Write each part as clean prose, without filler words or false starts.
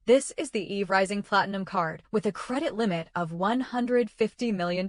This is the Eve Rising Platinum card with a credit limit of $150 million.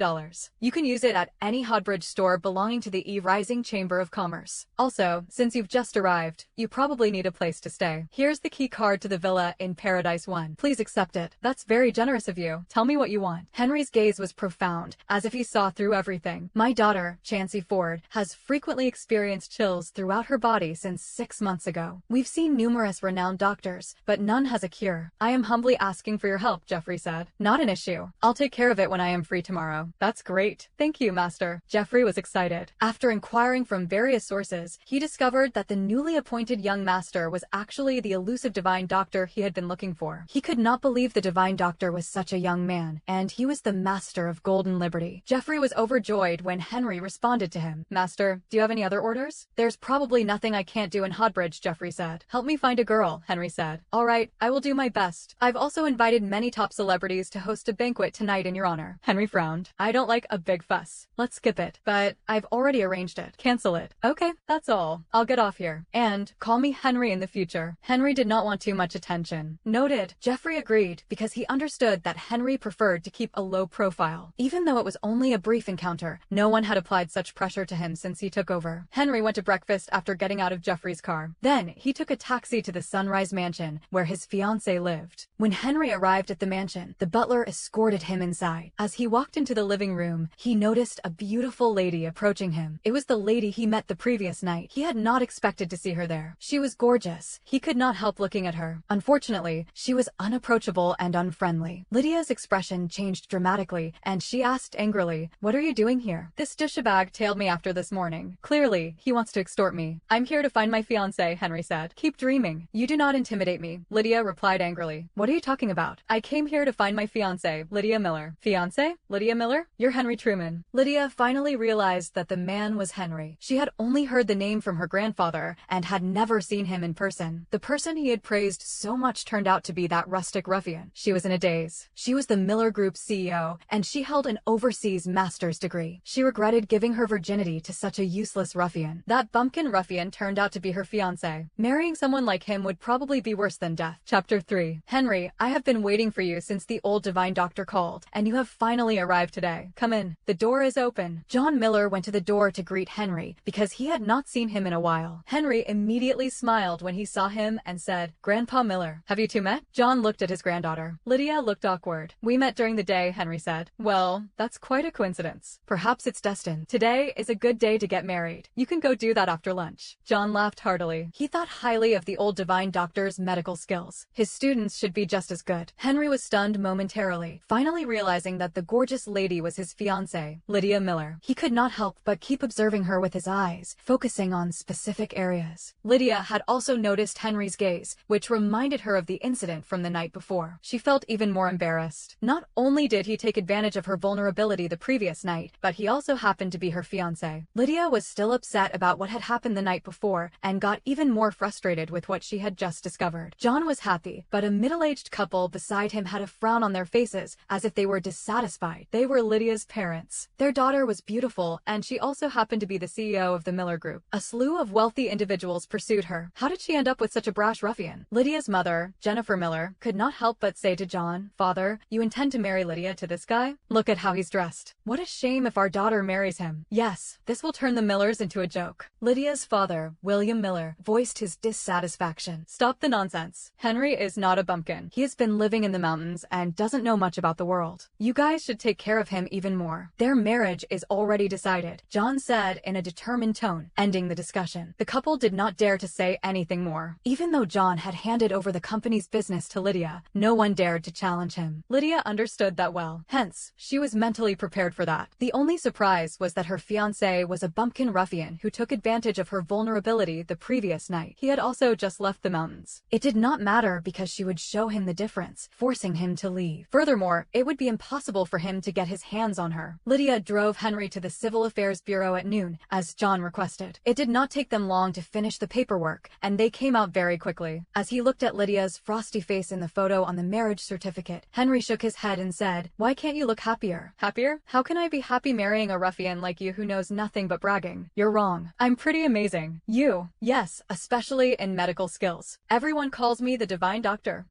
You can use it at any Hodbridge store belonging to the Eve Rising Chamber of Commerce. Also, since you've just arrived, you probably need a place to stay. Here's the key card to the villa in Paradise 1. Please accept it. That's very generous of you. Tell me what you want. Henry's gaze was profound, as if he saw through everything. My daughter, Chancey Ford, has frequently experienced chills throughout her body since 6 months ago. We've seen numerous renowned doctors, but none has a cure. I am humbly asking for your help, Jeffrey said. Not an issue. I'll take care of it when I am free tomorrow. That's great. Thank you, Master. Jeffrey was excited. After inquiring from various sources, he discovered that the newly appointed young master was actually the elusive divine doctor he had been looking for. He could not believe the divine doctor was such a young man, and he was the master of Golden Liberty. Jeffrey was overjoyed when Henry responded to him. Master, do you have any other orders? There's probably nothing I can't do in Hodbridge, Jeffrey said. Help me find a girl, Henry said. All right, I will do my best. I've also invited many top celebrities to host a banquet tonight in your honor. Henry frowned. I don't like a big fuss. Let's skip it. But I've already arranged it. Cancel it. Okay, that's all. I'll get off here. And call me Henry in the future. Henry did not want too much attention. Noted. Jeffrey agreed because he understood that Henry preferred to keep a low profile. Even though it was only a brief encounter, no one had applied such pressure to him since he took over. Henry went to breakfast after getting out of Jeffrey's car. Then he took a taxi to the Sunrise Mansion where his fiancée lived. When Henry arrived at the mansion, the butler escorted him inside. As he walked into the living room, he noticed a beautiful lady approaching him. It was the lady he met the previous night. He had not expected to see her there. She was gorgeous. He could not help looking at her. Unfortunately, she was unapproachable and unfriendly. Lydia's expression changed dramatically, and she asked angrily, "What are you doing here? This douchebag tailed me after this morning. Clearly, he wants to extort me." "I'm here to find my fiancé," Henry said. "Keep dreaming. You do not intimidate me," Lydia replied angrily. "What are you talking about?" "I came here to find my fiancé, Lydia Miller." "Fiancé? Lydia Miller? You're Henry Truman." Lydia finally realized that the man was Henry. She had only heard the name from her grandfather and had never seen him in person. The person he had praised so much turned out to be that rustic ruffian. She was in a daze. She was the Miller Group's CEO, and she held an overseas master's degree. She regretted giving her virginity to such a useless ruffian. That bumpkin ruffian turned out to be her fiancé. Marrying someone like him would probably be worse than death. Chapter 3. Henry, I have been waiting for you since the old divine doctor called, and you have finally arrived today. Come in. The door is open. John Miller went to the door to greet Henry because he had not seen him in a while. Henry immediately smiled when he saw him and said, "Grandpa Miller, have you two met?" John looked at his granddaughter. Lydia looked awkward. "We met during the day," Henry said. "Well, that's quite a coincidence. Perhaps it's destined. Today is a good day to get married. You can go do that after lunch." John laughed heartily. He thought highly of the old divine doctor's medical skills. His students should be just as good. Henry was stunned momentarily, finally realizing that the gorgeous lady was his fiancée, Lydia Miller. He could not help but keep observing her with his eyes, focusing on specific areas. Lydia had also noticed Henry's gaze, which reminded her of the incident from the night before. She felt even more embarrassed. Not only did he take advantage of her vulnerability the previous night, but he also happened to be her fiancé. Lydia was still upset about what had happened the night before and got even more frustrated with what she had just discovered. John was happy, but a middle-aged couple beside him had a frown on their faces as if they were dissatisfied. They were Lydia's parents. Their daughter was beautiful, and she also happened to be the CEO of the Miller Group. A slew of wealthy individuals pursued her. How did she end up with such a brash ruffian? Lydia's mother, Jennifer Miller, could not help but say to John, "Father, you intend to marry Lydia to this guy? Look at how he's dressed. What a shame if our daughter marries him." "Yes, this will turn the Millers into a joke." Lydia's father, William Miller, voiced his dissatisfaction. "Stop the nonsense. Henry is not a bumpkin. He has been living in the mountains and doesn't know much about the world. You guys should take care of him even more. Their marriage is already decided," John said in a determined tone, ending the discussion. The couple did not dare to say anything more. Even though John had handed over the company's business to Lydia, no one dared to challenge him. Lydia understood that well. Hence, she was mentally prepared for that. The only surprise was that her fiancé was a bumpkin ruffian who took advantage of her vulnerability the previous night. He had also just left the mountains. It did not matter because she would show him the difference, forcing him to leave. Furthermore, it would be impossible for him to get his hands on her. Lydia drove Henry to the Civil Affairs Bureau at noon, as John requested. It did not take them long to finish the paperwork, and they came out very quickly. As he looked at Lydia's frosty face in the photo on the marriage certificate, Henry shook his head and said, "Why can't you look happier?" "Happier? How can I be happy marrying a ruffian like you who knows nothing but bragging? You're wrong. I'm pretty amazing." "You? Yes, especially in medical skills. Everyone calls me the divine doctor."